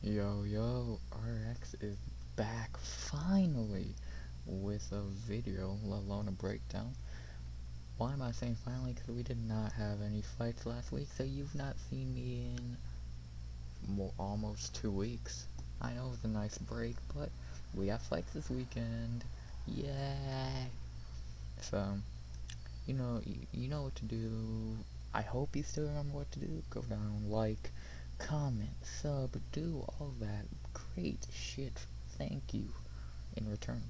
Yo, yo, RX is back finally with a video, let alone a breakdown. Why am I saying finally? Because we did not have any fights last week, so you've not seen me in almost 2 weeks. I know it was a nice break, but we got fights this weekend. Yay! So, you know what to do. I hope you still remember what to do. Go down, like, comment, sub, do all that great shit. Thank you in return.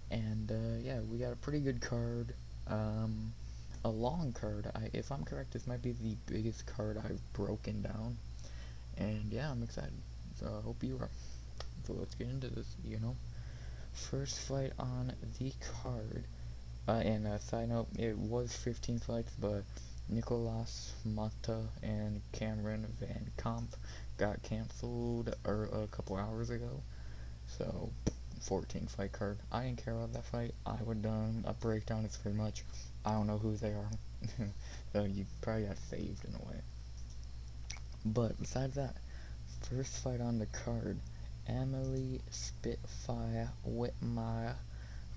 And yeah, we got a pretty good card. Um, a long card. If I'm correct, this might be the biggest card I've broken down. And yeah, I'm excited. So I hope you are. So let's get into this. First fight on the card. And a side note, it was 15 fights, but Nicolas Mata and Cameron Van Kamp got canceled a couple hours ago. So 14 fight card. I didn't care about that fight. I would done a breakdown. It's pretty much I don't know who they are. So you probably got saved in a way. But besides that, first fight on the card, Emily Spitfire Whitmire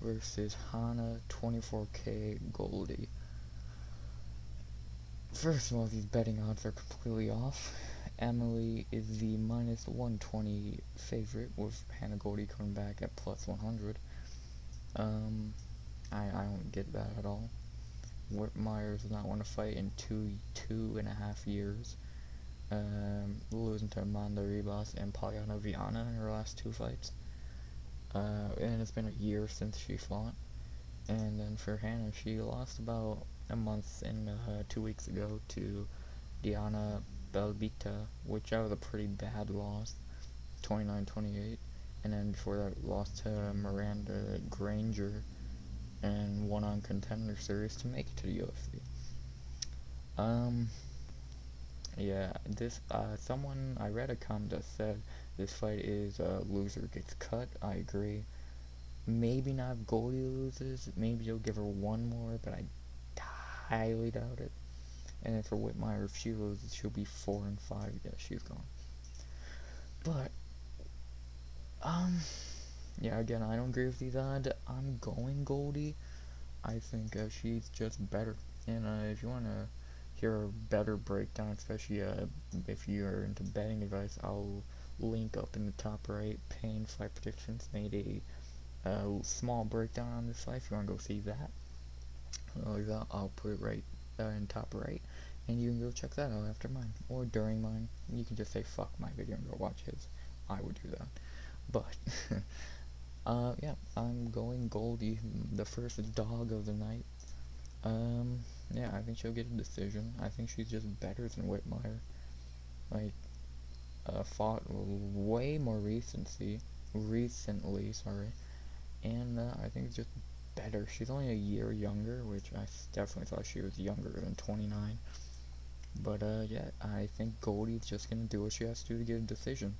versus Hannah 24K Goldie. First of all, these betting odds are completely off. Emily is the minus 120 favorite, with Hannah Goldie coming back at plus 100. I don't get that at all. Whitmire does not want to fight in two and a half years. Losing to Amanda Ribas and Polyana Viana in her last two fights. And it's been a year since she fought. And then for Hannah, she lost about a month and 2 weeks ago to Diana Belbita, which was a pretty bad loss, 29-28. And then before that, lost to Miranda Granger and won on Contender Series to make it to the UFC. Yeah, someone, I read a comment that said this fight is loser gets cut. I agree. Maybe not if Goldie loses. Maybe you'll give her one more, but I highly doubt it. And then for Whitmire, if she loses, she'll be 4-5. Yeah, she's gone. But yeah, again, I don't agree with these odds. I'm going Goldie. I think she's just better. And if you want to hear a better breakdown, especially if you're into betting advice, I'll link up in the top right. Pain Fight Predictions made a small breakdown on this fight. If you want to go see that, I'll put it right in top right, and you can go check that out after mine or during mine. You can just say fuck my video and go watch his. I would do that, but yeah, I'm going Goldie, the first dog of the night. Yeah, I think she'll get a decision. I think she's just better than Whitmire. Like, fought way more recently, sorry, and I think it's just better. She's only a year younger, which I definitely thought she was younger than 29. But yeah, I think Goldie's just gonna do what she has to do to get a decision.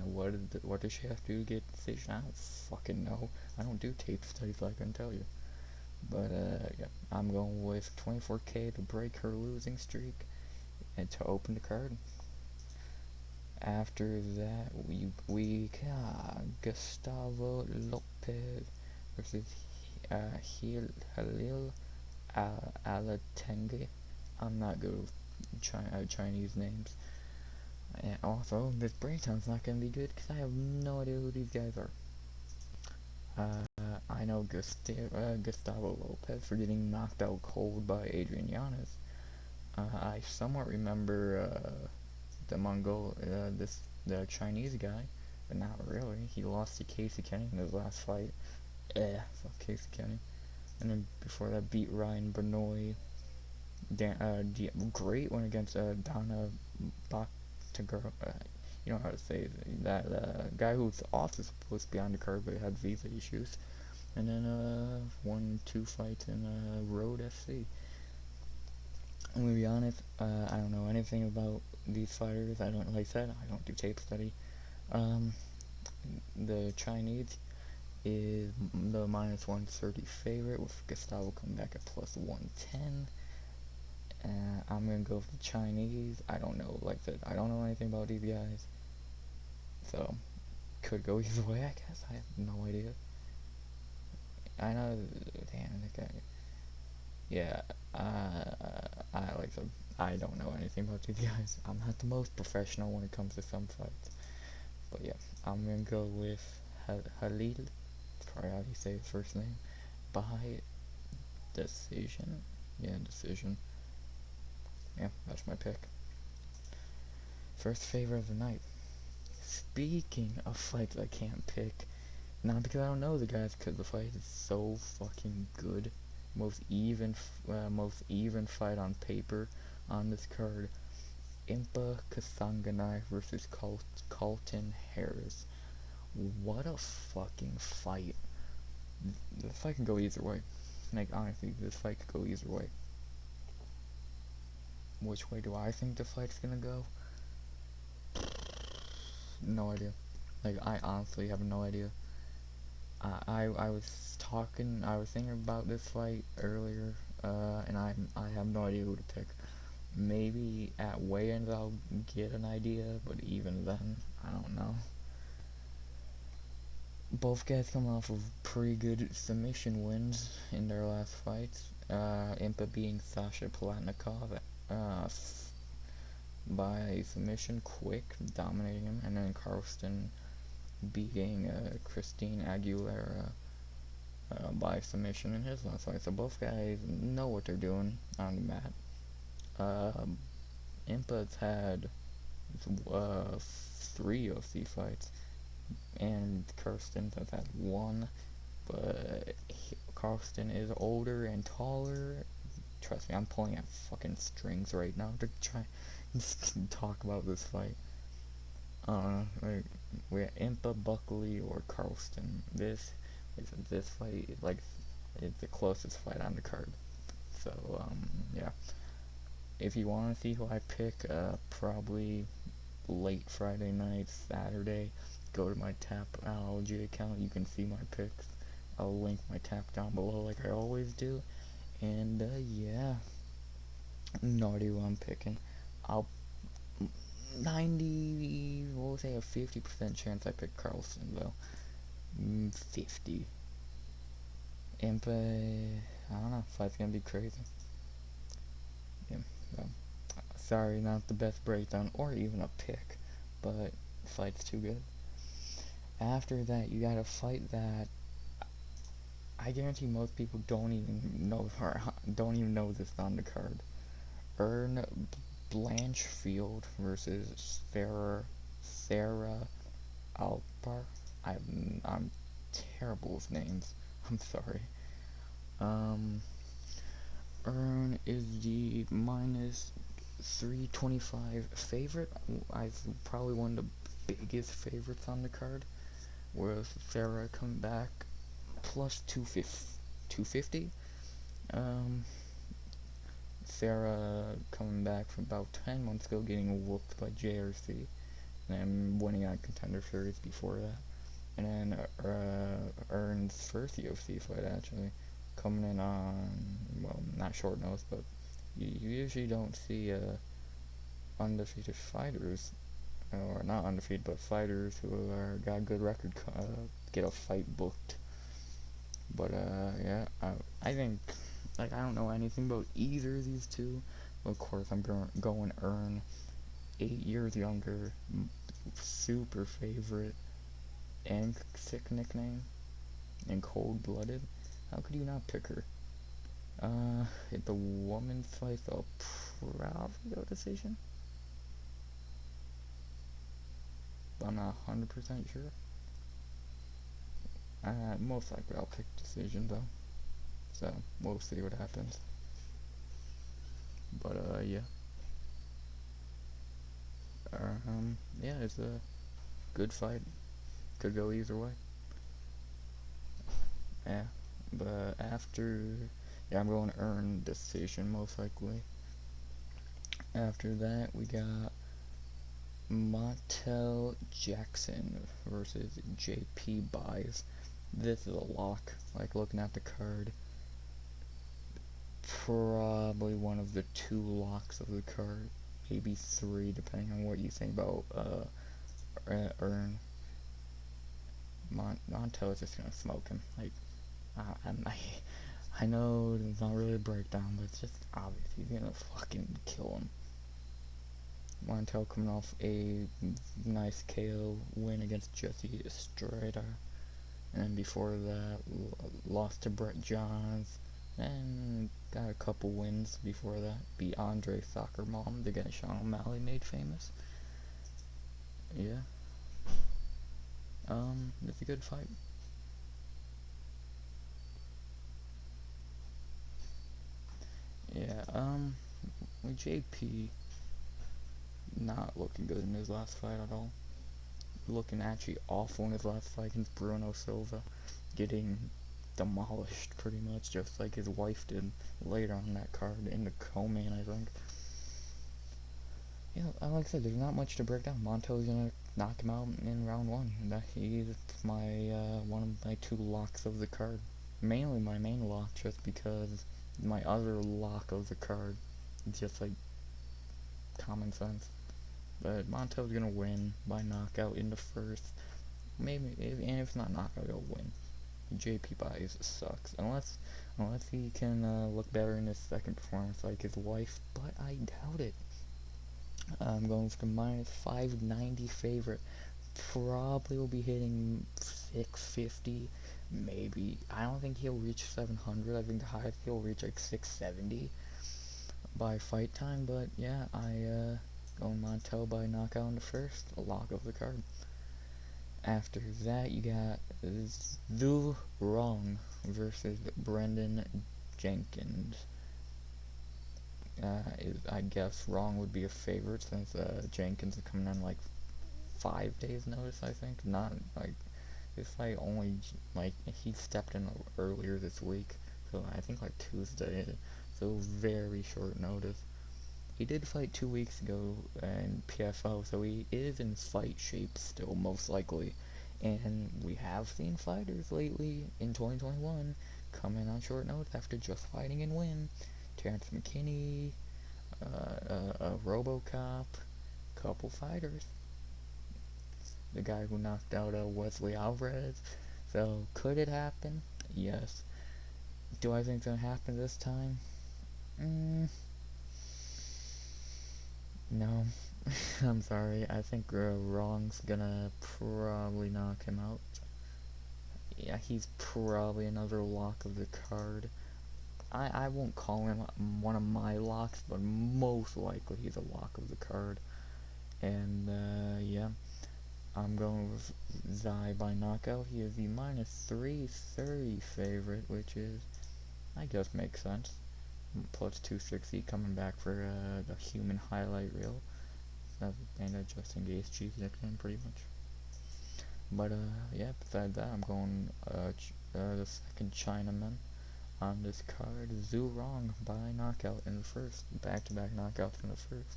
What does she have to do to get a decision? I don't fucking know. I don't do tape studies, like I can tell you. But yeah, I'm going with 24K to break her losing streak and to open the card. After that, we got Gustavo Lopez versus Halil Alatenge. I'm not good with Chinese names. And also, this breakdown's not gonna be good because I have no idea who these guys are. I know Gustavo Lopez for getting knocked out cold by Adrian Yanez. I somewhat remember the Chinese guy, but not really. He lost to Casey Kenny in his last fight. Fuck Casey Kenny. And then before that, beat Ryan Benoit. Great one against Donna Bactagura. You know how to say that guy who's also supposed to be on the card but had visa issues. And then won 2 fights in Road FC. I'm gonna be honest, I don't know anything about these fighters. I don't, like I said, I don't do tape study. The Chinese is the minus 130 favorite, with Gustavo coming back at plus 110. I'm gonna go with the Chinese. I don't know, like I said, I don't know anything about these guys. So, could go either way, I guess. I have no idea. I know, damn, that guy. Yeah, like said, I don't know anything about these guys. I'm not the most professional when it comes to some fights. But yeah, I'm gonna go with Halil. That's probably how you say his first name. By decision. Yeah, decision. Yeah, that's my pick. First favorite of the night. Speaking of fights I can't pick, not because I don't know the guys, because the fight is so fucking good. Most even fight on paper on this card. Impa Kasanganai versus Colton Harris. What a fucking fight. This fight can go either way. Like, honestly, this fight could go either way. Which way do I think the fight's gonna go? No idea. Like, I honestly have no idea. I was thinking about this fight earlier, and I have no idea who to pick. Maybe at weigh-ins I'll get an idea, but even then, I don't know. Both guys come off of pretty good submission wins in their last fights. Impa beating Sasha Palatnikov by submission, quick, dominating him, and then Carlston beating Christine Aguilera by submission in his last fight. So both guys know what they're doing on the mat. Impa's had 3 UFC fights, and Carlston has had 1. But Carlston is older and taller. Trust me, I'm pulling at fucking strings right now to try and talk about this fight. Like, we're Impa, Buckley, or Carlston. This fight is the closest fight on the card. So yeah. If you want to see who I pick, probably late Friday night, Saturday, go to my Tapology account. You can see my picks. I'll link my tap down below like I always do. And yeah, no idea who I'm picking. I'll 90, we'll say a 50% chance I pick Carlson though. 50. Impa, I don't know, fight's gonna be crazy. Yeah, so, sorry, not the best breakdown or even a pick, but the fight's too good. After that, you got a fight that I guarantee most people don't even know this on the card. Ern Blanchfield versus Sarah Alpar. I'm terrible with names. I'm sorry. Ern is the minus 325 favorite. Probably one of the biggest favorites on the card. Whereas Sarah coming back plus 250. Sarah coming back from about 10 months ago, getting whooped by JRC, and then winning on Contender Series before that. And then Ern's first UFC fight, actually, coming in on, well, not short notice, but you usually don't see undefeated fighters, or not undefeated, but fighters who got a good record get a fight booked. But yeah, I think, like, I don't know anything about either of these two. Of course, I'm going Ern, 8 years younger, super favorite, and sick nickname, and cold-blooded. How could you not pick her? The woman's fight, I'll probably go decision. But I'm not 100% sure. Most likely I'll pick decision though. So we'll see what happens. But yeah. Yeah, it's a good fight. Could go either way. Yeah. But after, yeah, I'm going to earn decision most likely. After that, we got Montel Jackson versus JP Buys. This is a lock. Like, looking at the card, probably one of the 2 locks of the card, maybe 3, depending on what you think about Earn. Montel is just gonna smoke him. Like, I know it's not really a breakdown, but it's just obvious he's gonna fucking kill him. Montel coming off a nice KO win against Jesse Estrada, and then before that, lost to Brett Johns, and got a couple wins before that. Beat Andre Soccer Mom to get Sean O'Malley made famous. Yeah. It's a good fight. Yeah, JP not looking good in his last fight at all. Looking actually awful in his last fight against Bruno Silva. Getting demolished pretty much, just like his wife did later on that card in the co-main, I think. Yeah, like I said, there's not much to break down. Montel's gonna knock him out in round 1. He's my one of my 2 locks of the card. Mainly my main lock, just because my other lock of the card is just like common sense. But Montel's gonna win by knockout in the first. Maybe, and if it's not knockout, he'll win. JP buys sucks. Unless he can look better in his second performance like his wife, but I doubt it. I'm going for the minus 590 favorite. Probably will be hitting 650, maybe. I don't think he'll reach 700. I think the highest he'll reach like 670 by fight time. But yeah, going Montel by knockout in the first, a lock of the card. After that, you got Zhu Rong versus Brendan Jenkins. I guess Rong would be a favorite since Jenkins is coming on like 5 days notice, I think. Not like this fight only like he stepped in earlier this week, so I think like Tuesday, so very short notice. He did fight 2 weeks ago in PFO, so he is in fight shape still, most likely. And we have seen fighters lately in 2021 come in on short notice after just fighting and win. Terrence McKinney, RoboCop, couple fighters. The guy who knocked out Wesley Alvarez. So, could it happen? Yes. Do I think it's gonna happen this time? No. I'm sorry. I think Wrong's gonna probably knock him out. Yeah, he's probably another lock of the card. I won't call him one of my locks, but most likely he's a lock of the card. And, yeah. I'm going with Zai by knockout. He is the minus 330 favorite, which is, I guess, makes sense. Plus 260 coming back for the human highlight reel. And Justin Gaethje's nickname, pretty much. But, yeah, besides that, I'm going the second Chinaman on this card, Zhu Rong by knockout in the first. Back-to-back knockouts in the first.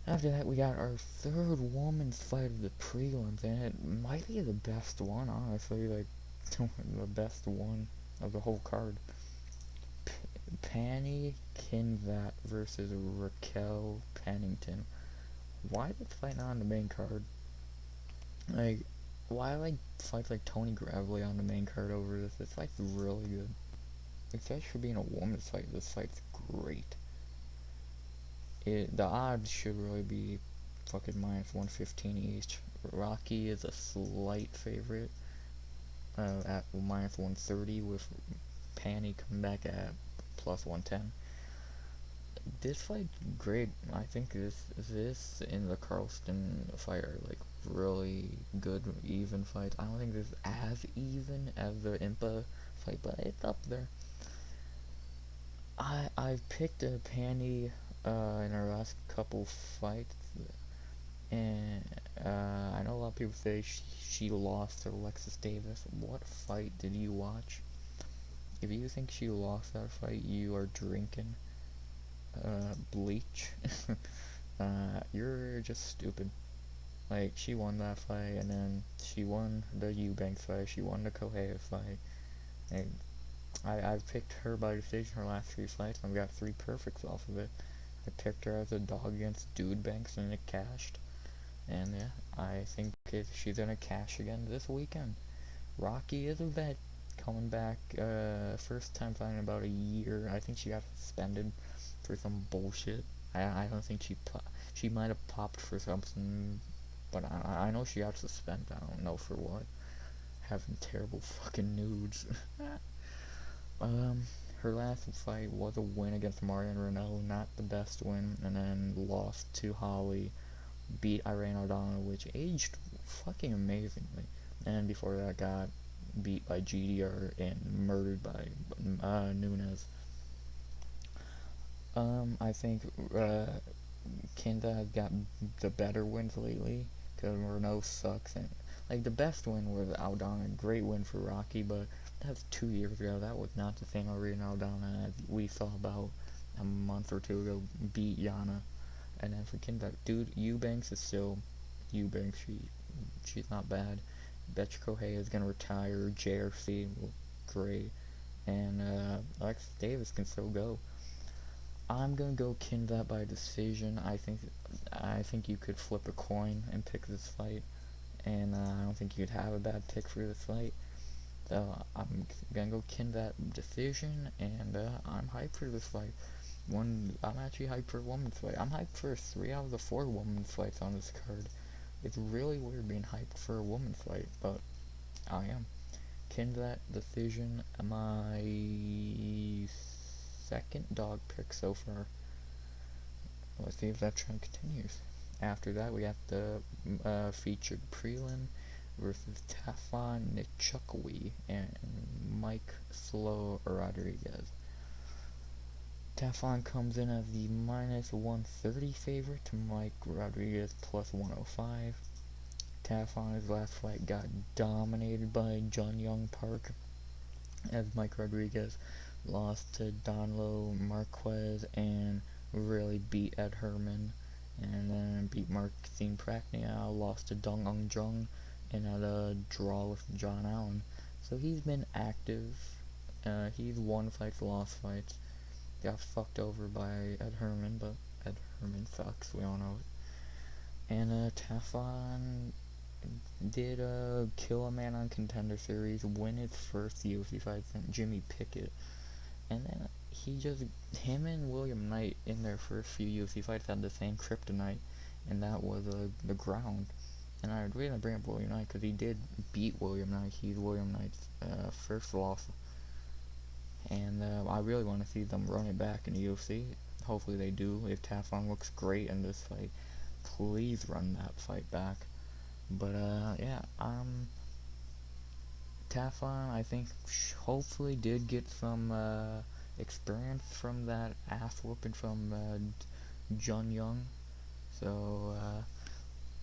After that, we got our third woman's fight of the prelims, and it might be the best one, honestly, like, the best one of the whole card. Panty Kinvat versus Raquel Pennington. Why is this fight not on the main card? Like, why like fights like Tony Gravely on the main card over this? This fight's really good. Especially for being a woman's fight, this fight's great. The odds should really be fucking minus 115 each. Rocky is a slight favorite at minus 130, with Panty coming back at plus 110. This fight's great. I think this and the Carlston fight are like really good, even fights. I don't think this is as even as the Impa fight, but it's up there. I've picked a Panty in our last couple fights, and I know a lot of people say she lost to Alexis Davis. What fight did you watch? If you think she lost that fight, you are drinking bleach. You're just stupid. Like, she won that fight, and then she won the Eubanks fight, she won the Kohea fight. And I've picked her by decision her last 3 fights. I've got 3 perfects off of it. I picked her as a dog against Dude Banks and it cashed. And yeah, I think she's gonna cash again this weekend. Rocky is a vet coming back, first time fighting in about a year. I think she got suspended for some bullshit. I don't think she might have popped for something, but I know she got suspended. I don't know for what. Having terrible fucking nudes. um, her last fight was a win against Marion Renault, not the best win, and then lost to Holly, beat Irene Aldana, which aged fucking amazingly. And before that got beat by GDR and murdered by Nunes. I think Kinvat has got the better wins lately, because Renault sucks. And like the best win was Aldana, great win for Rocky, but that's 2 years ago. That was not the same Irene Aldana as we saw about a month or two ago beat Yana. And then for Kinvat, dude, Eubanks is still Eubanks. She's not bad. Bet Kohei is gonna retire. JRC, great, and Alex Davis can still go. I'm gonna go Kinvat by decision. I think you could flip a coin and pick this fight, and I don't think you'd have a bad pick for this fight. So I'm gonna go Kinvat decision, and I'm hyped for this fight. I'm actually hyped for a woman's fight. I'm hyped for 3 out of the 4 women's fights on this card. It's really weird being hyped for a woman's fight, but I am. Kinvat decision, my second dog pick so far. Let's see if that trend continues. After that, we have the featured prelim versus Tafon Nichukwi and Mike Slow Rodriguez. Tafon comes in as the minus 130 favorite to Mike Rodriguez plus 105. Tafon, his last fight, got dominated by John Young Park, as Mike Rodriguez lost to Donlo Marquez and really beat Ed Herman, and then beat Marcin Prachnio, lost to Dong Ung Jung, and had a draw with John Allen. So he's been active. He's won fights, lost fights. Got fucked over by Ed Herman, but Ed Herman sucks, we all know it. And Tafon did kill a man on Contender Series, win his first UFC fight against Jimmy Pickett, and then him and William Knight in their first few UFC fights had the same kryptonite, and that was the ground. And I really bring up William Knight because he did beat William Knight. He's William Knight's first loss, and I really want to see them run it back in the UFC. Hopefully they do. If Tafon looks great in this fight, please run that fight back. But yeah, Tafon, I think, hopefully did get some experience from that ass whooping from John Young. So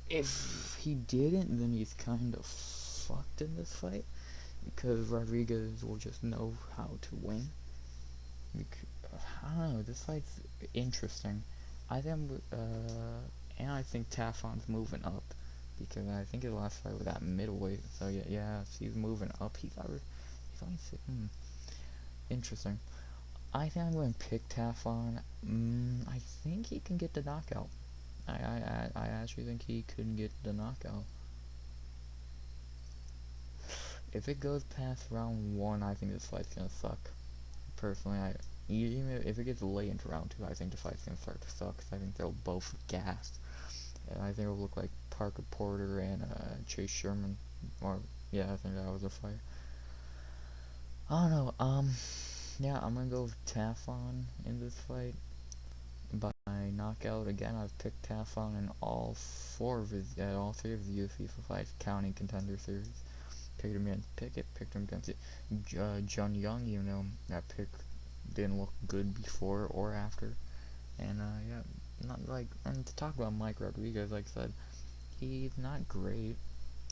if he didn't, then he's kind of fucked in this fight, because Rodriguez will just know how to win. I don't know, this fight's interesting. And I think Tafon's moving up, because I think his last fight was at middleweight. So yeah, he's moving up. He's only interesting. I think I'm going to pick Tafon. I think he can get the knockout. I actually think he could get the knockout. If it goes past round 1, I think this fight's gonna suck. Personally, even if it gets late into round 2, I think the fight's gonna start to suck, because I think they'll both gas. And I think it'll look like Parker Porter and Chase Sherman. Or, yeah, I think that was a fight. I don't know, yeah, I'm gonna go with Tafon in this fight. By knockout, again, I've picked Tafon in all 3 of his UFC fights, counting Contender Series. Picked him against Pickett, picked him against John Young, even though that pick didn't look good before or after. And yeah, and to talk about Mike Rodriguez, like I said, he's not great.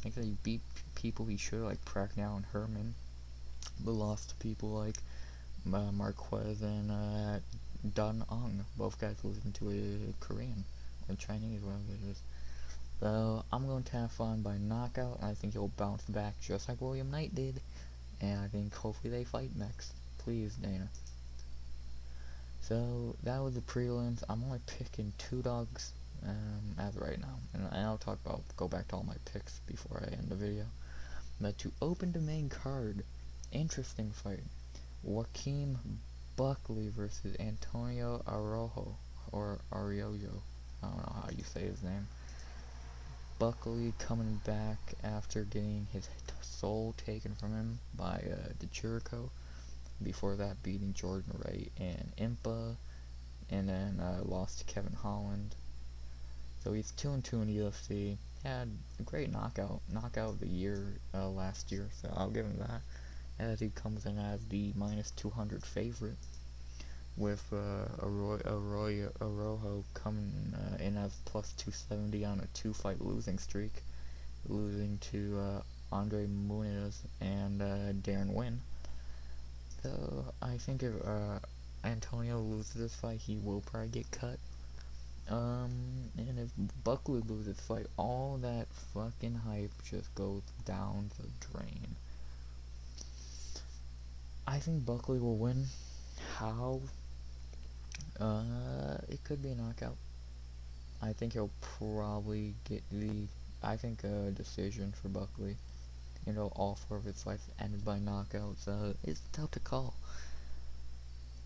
Like I said, he beat people he should, like Prachnio and Herman, but lost to people like Marquez and Dun Ung. Both guys losing to a Korean or Chinese, whatever it is. So I'm going to Tafon by knockout, and I think he'll bounce back just like William Knight did. And I think hopefully they fight next. Please, Dana. So, that was the prelims. I'm only picking 2 dogs as of right now. And I'll go back to all my picks before I end the video. But to open the main card, interesting fight. Joaquim Buckley versus Antonio Araujo, or Arroyo. I don't know how you say his name. Buckley coming back after getting his soul taken from him by the Jericho. Before that, beating Jordan Wright and Impa, and then lost to Kevin Holland. So he's 2-2 in the UFC. Had a great knockout of the year last year, so I'll give him that. As he comes in as the -200 favorite, with Araujo coming in as +270 on a 2-fight losing streak, losing to Andre Muniz and Darren Wynn. So I think if Antonio loses this fight, he will probably get cut. And if Buckley loses this fight, all that fucking hype just goes down the drain. I think Buckley will win. How? It could be a knockout. I think he'll probably get a decision for Buckley. You know, all 4 of his fights ended by knockouts. It's tough to call.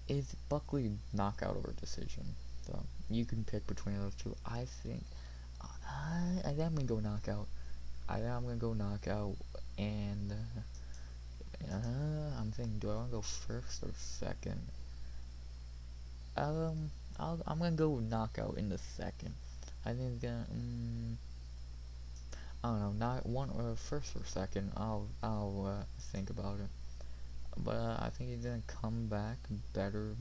Is Buckley knockout or decision? So you can pick between those 2. I think I'm gonna go knockout. I'm gonna go knockout, and I'm thinking, do I want to go first or second? I'm gonna go knockout in the second. I think it's gonna. I don't know, not one or first or second. I'll think about it. But I think he's gonna come back better.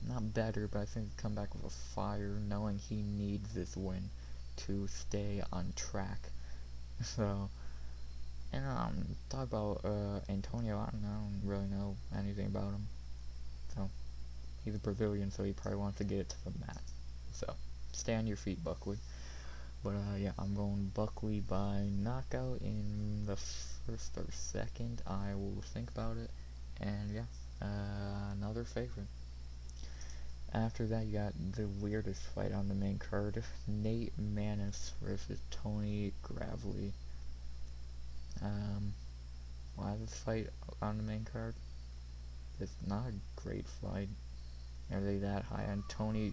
Not better, but I think he'll come back with a fire, knowing he needs this win to stay on track. So, and talk about Antonio. I don't really know anything about him. So, he's a Brazilian, so he probably wants to get it to the mat. So, stay on your feet, Buckley. But yeah, I'm going Buckley by knockout in the first or second. I will think about it. And yeah, another favorite. After that, you got the weirdest fight on the main card. Nate Maness versus Tony Gravely. Why this fight on the main card? It's not a great fight. Are they that high on Tony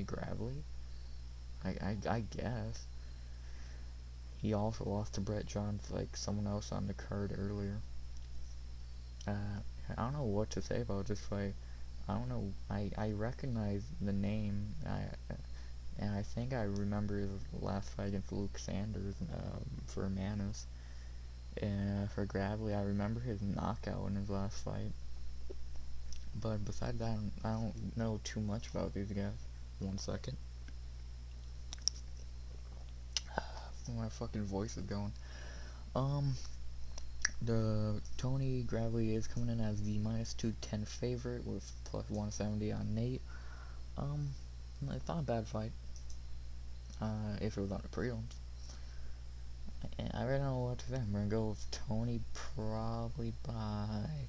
Gravely? I guess. He also lost to Brett Johns, like someone else on the card earlier. I don't know what to say about this fight. I don't know. I recognize the name. And I think I remember his last fight against Luke Sanders for Manus. For Gravely, I remember his knockout in his last fight. But besides that, I don't know too much about these guys. 1 second. My fucking voice is going. The Tony Gravely is coming in as the -210 favorite with +170 on Nate. It's not a bad fight. If it was on the prelims. I really don't know what to say. I'm gonna go with Tony probably by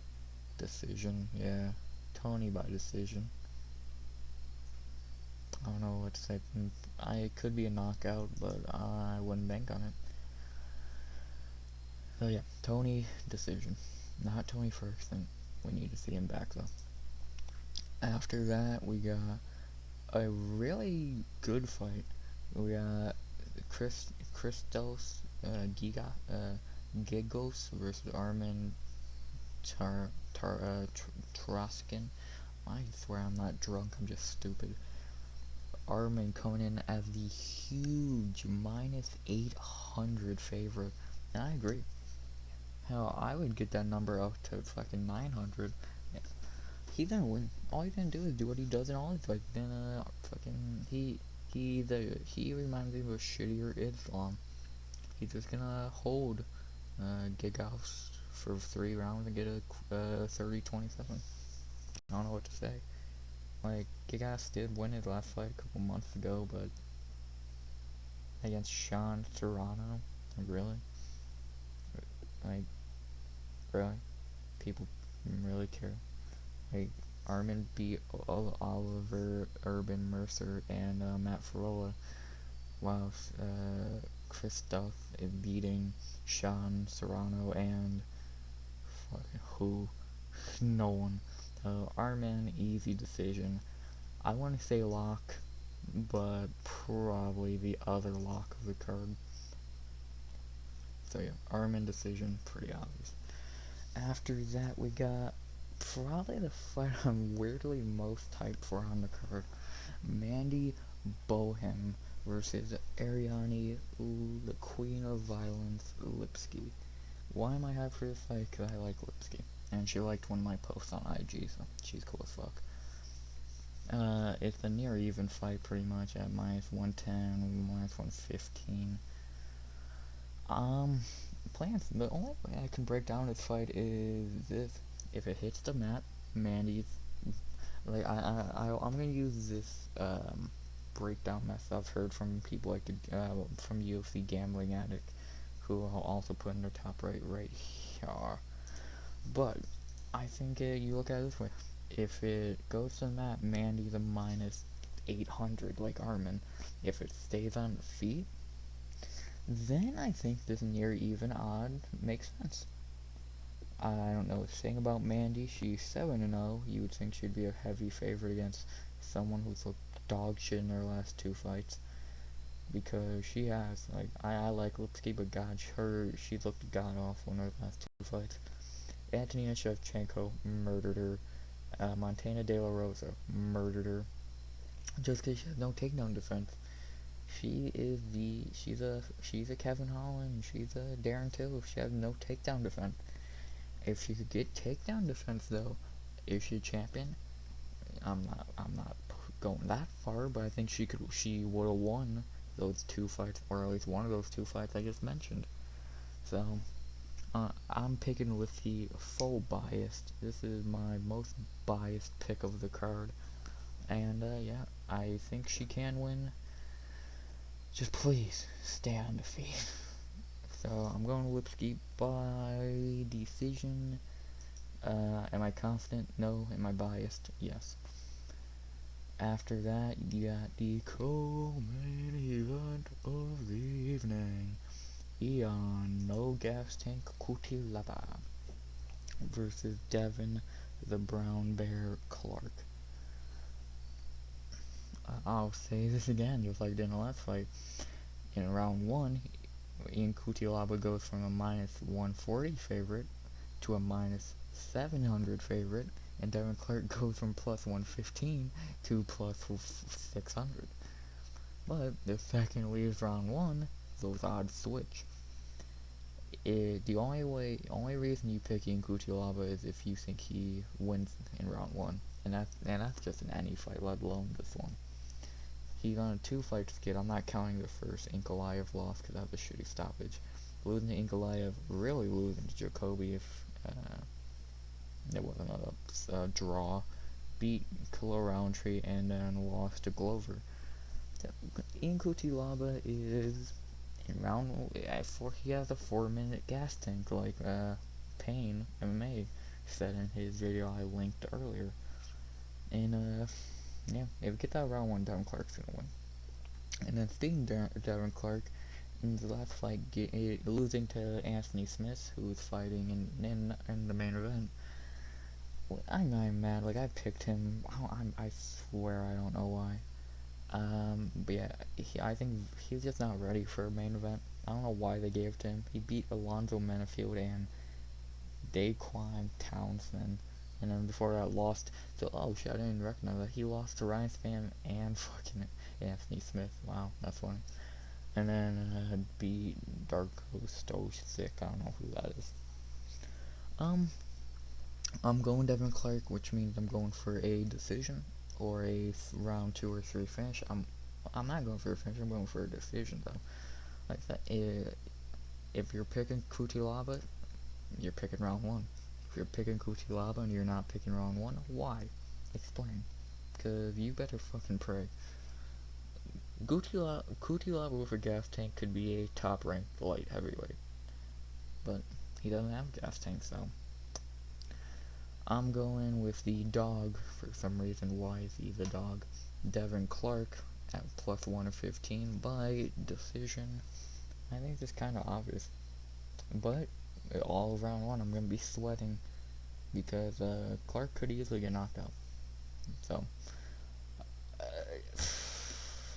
decision. Yeah, Tony by decision. I don't know what to say. It could be a knockout, but I wouldn't bank on it. So yeah, Tony decision. Not Tony first, and we need to see him back though. After that, we got a really good fight. We got Christos Gigos versus Armin Troskin. I swear I'm not drunk, I'm just stupid. Armin coming in as the huge -800 favorite. And I agree. Hell, I would get that number up to fucking 900. He's gonna win. All he's gonna do is do what he does in all his fights. Then he reminds me of a shittier Islam. He's just gonna hold Gigaus for 3 rounds and get a 30-27. I don't know what to say. Like, Gigas did win his last fight a couple months ago, but against Sean Serrano, like, really? Like, really? People really care. Like, Armin beat Oliver, Urban, Mercer, and Matt Frola, while Christoph is beating Sean Serrano and fucking who? No one. Armin, easy decision. I want to say lock, but probably the other lock of the card. So yeah, Armin decision, pretty obvious. After that, we got probably the fight I'm weirdly most hyped for on the card. Mandy Bohem versus Ariane, the Queen of Violence, Lipski. Why am I hyped for this fight? Because I like Lipski. And she liked one of my posts on IG, so she's cool as fuck. It's a near even fight pretty much at minus 110, minus 115. Plans. The only way I can break down this fight is this: if it hits the mat, Mandy's like I'm gonna use this breakdown method I've heard from people like from UFC Gambling Addict, who I'll also put in the top right here. But I think you look at it this way: if it goes to the mat, Mandy's a minus 800 like Armin. If it stays on the feet, then I think this near even odd makes sense. I don't know what to say about Mandy. She's 7-0. You would think she'd be a heavy favorite against someone who's looked dog shit in her last two fights. Because she has. Like, I like Lipski, but God, she looked god awful in her last two fights. Antonina Shevchenko murdered her. Montana De La Rosa murdered her. Just because she has no takedown defense. She's a Kevin Holland, she's a Darren Till. She has no takedown defense. If she could get takedown defense though, is she a champion? I'm not going that far, but I think she would have won those two fights, or at least one of those two fights I just mentioned. So I'm picking with the full biased. This is my most biased pick of the card, and yeah, I think she can win. Just please stay undefeated. So I'm going Lipski by decision. Am I confident? No. Am I biased? Yes. After that, you got the co-main event of the evening. Ion No Gas Tank Kutilaba versus Devin the Brown Bear Clark. I'll say this again, just like I did in the last fight. In round 1, Ian Kutilaba goes from a minus 140 favorite to a minus 700 favorite, and Devin Clark goes from plus 115 to plus 600. But the second leaves round 1, those odds switch. The only reason you pick Ian Kutilaba is if you think he wins in round 1, and that's just in any fight, let alone this one. He's on a 2-fight skid. I'm not counting the first Inkalaev loss because that was a shitty stoppage. Losing to Inkalaev, really losing to Jacoby if it wasn't a draw. Beat Kilo Roundtree and then lost to Glover. Ian Kutilaba is in round 4. He has a 4-minute gas tank like Payne MMA said in his video I linked earlier. And yeah, if we get that round 1, Devin Clark's gonna win. And then speaking of Devin Clark, in the last fight, losing to Anthony Smith, who was fighting in the main event. I'm mad. Like, I picked him. I swear I don't know why. But yeah, I think he's just not ready for a main event. I don't know why they gave it to him. He beat Alonzo Menafield and Daquan Townsend. And then before that, lost to, oh shit, I didn't even recognize that. He lost to Ryan Spann and fucking Anthony Smith. Wow, that's funny. And then beat Darko Stosic. I don't know who that is. I'm going Devin Clark, which means I'm going for a decision or a round 2 or 3 finish. I'm not going for a finish. I'm going for a decision though. Like that. If you're picking Kutilaba, you're picking round 1. If you're picking Kutilaba and you're not picking round 1, why? Explain. Because you better fucking pray. Kutilaba with a gas tank could be a top-ranked light heavyweight. But he doesn't have a gas tank, so... I'm going with the dog for some reason. Why is he the dog? Devin Clark at plus 115 by decision. I think it's kind of obvious. But all round one, I'm going to be sweating because Clark could easily get knocked out. So,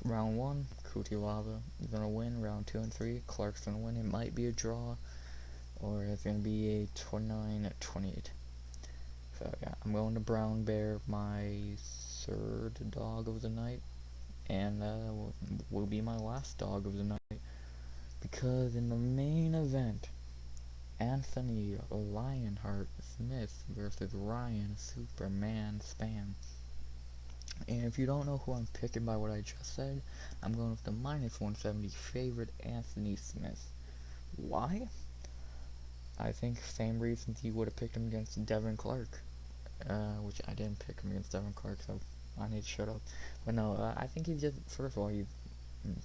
round one, Lava is going to win. Round 2 and 3, Clark's going to win. It might be a draw, or it's going to be a 29-28. So yeah, I'm going to Brown Bear, my third dog of the night, and will be my last dog of the night, because in the main event, Anthony Lionheart Smith versus Ryan Superman Spam. And if you don't know who I'm picking by what I just said, I'm going with the minus 170 favorite Anthony Smith. Why? I think same reasons you would have picked him against Devin Clark. Which I didn't pick him against Devin Clark, so I need to shut up. But no, I think he's just, first of all, he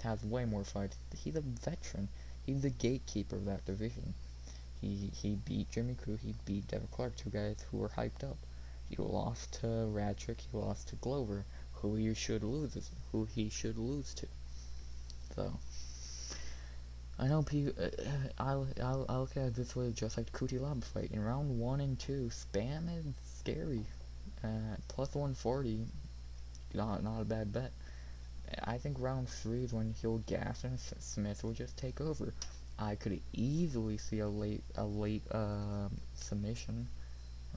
has way more fights. He's a veteran. He's the gatekeeper of that division. He beat Jimmy Crute, he beat Devin Clark, two guys who were hyped up. He lost to Radchick, he lost to Glover, who he should lose to. So I know people. I'll look at it this way, just like the Kuti Lab fight. In round 1 and 2, Spam is scary. Plus 140, not a bad bet. I think round 3 is when he'll gas and Smith will just take over. I could easily see a late submission,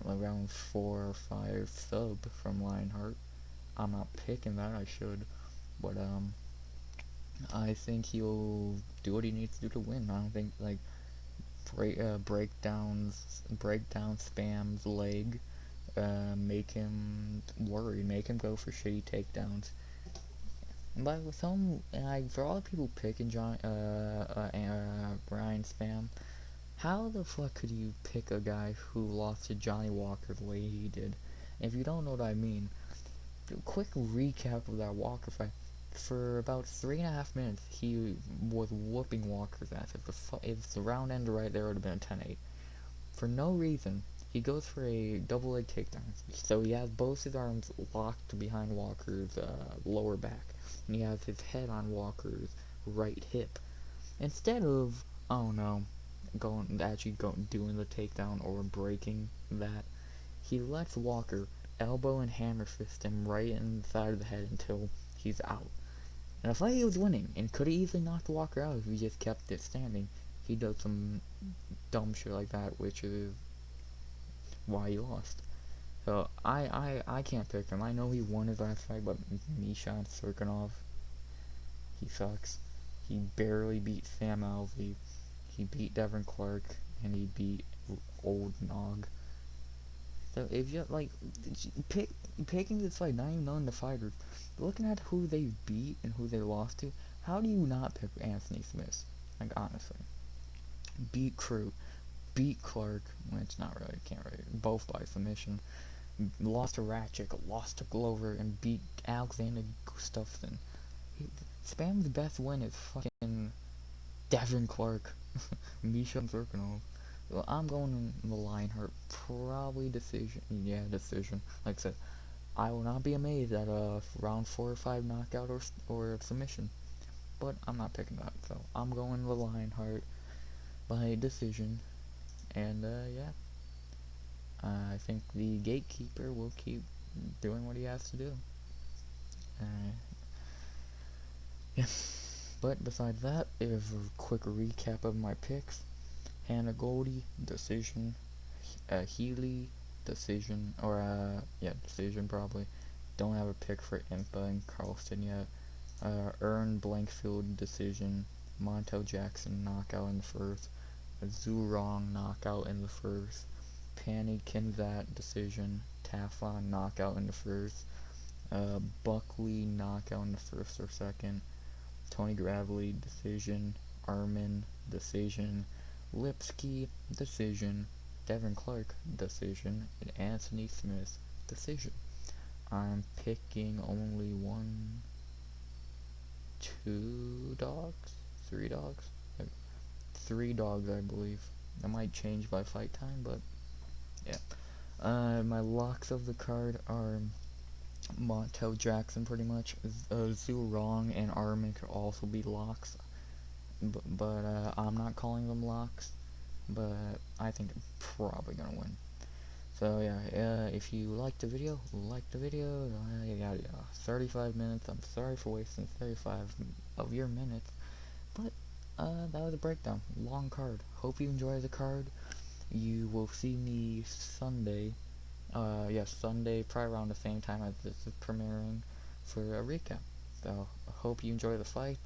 like round 4 or 5 sub from Lionheart. I'm not picking that. I should, but I think he'll do what he needs to do to win. I don't think like break down Spam's leg, make him worry, make him go for shitty takedowns. And by some, for all the people picking Ryan Spam, how the fuck could you pick a guy who lost to Johnny Walker the way he did? And if you don't know what I mean, quick recap of that Walker fight. For about 3.5 minutes, he was whooping Walker's ass. If the round ended right there, it would have been a 10-8. For no reason, he goes for a double leg takedown. So he has both his arms locked behind Walker's lower back, and he has his head on Walker's right hip. Instead of, doing the takedown or breaking that, he lets Walker elbow and hammer fist him right in the side of the head until he's out. And I thought he was winning, and could have easily knocked Walker out if he just kept it standing. He does some dumb shit like that, which is why he lost. So I can't pick him. I know he won his last fight, but Mishan Serkinov, he sucks. He barely beat Sam Alvey. He beat Devin Clark, and he beat Old Nog. So if you picking this fight, not even knowing the fighters, looking at who they beat and who they lost to, how do you not pick Anthony Smith? Like honestly, beat Crute, beat Clark, which not really, can't really, both by submission. Lost to Ratchik, lost to Glover, and beat Alexander Gustafsson. Spam's best win is fucking Devin Clark, Misha Zirkinov. Well, I'm going in the Lionheart, probably decision. Yeah, decision. Like I said, I will not be amazed at a round 4 or 5 knockout or submission, but I'm not picking that. So I'm going the Lionheart by decision, and yeah, I think the gatekeeper will keep doing what he has to do. Yeah. But besides that, here's a quick recap of my picks. Hannah Goldie, decision. Healy, decision. Or, decision probably. Don't have a pick for Impa and Carlston yet. Ern Blankfield, decision. Montel Jackson, knockout in the first. Zurong, knockout in the first. Panty Kinvat, decision. Taflon, knockout in the first. Buckley, knockout in the first or second. Tony Gravely, decision. Armin, decision. Lipsky, decision. Devin Clark, decision. And Anthony Smith, decision. I'm picking only 2 dogs? 3 dogs? 3 dogs, I believe. That might change by fight time, but yeah. My locks of the card are Montel Jackson, pretty much. Zurong and Armin could also be locks, but I'm not calling them locks. But I think they're probably gonna win. So yeah, if you liked the video, like the video. Yeah, 35 minutes. I'm sorry for wasting 35 of your minutes, but that was a breakdown. Long card. Hope you enjoy the card. You will see me Sunday. Yes, Sunday, probably around the same time as this is premiering for a recap. So hope you enjoy the fight.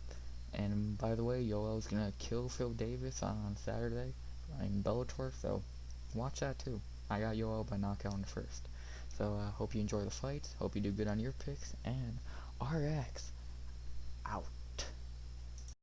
And by the way, Yoel's gonna kill Phil Davis on Saturday in Bellator, so watch that too. I got Yoel by knockout in the first. So hope you enjoy the fight. Hope you do good on your picks. And RX out.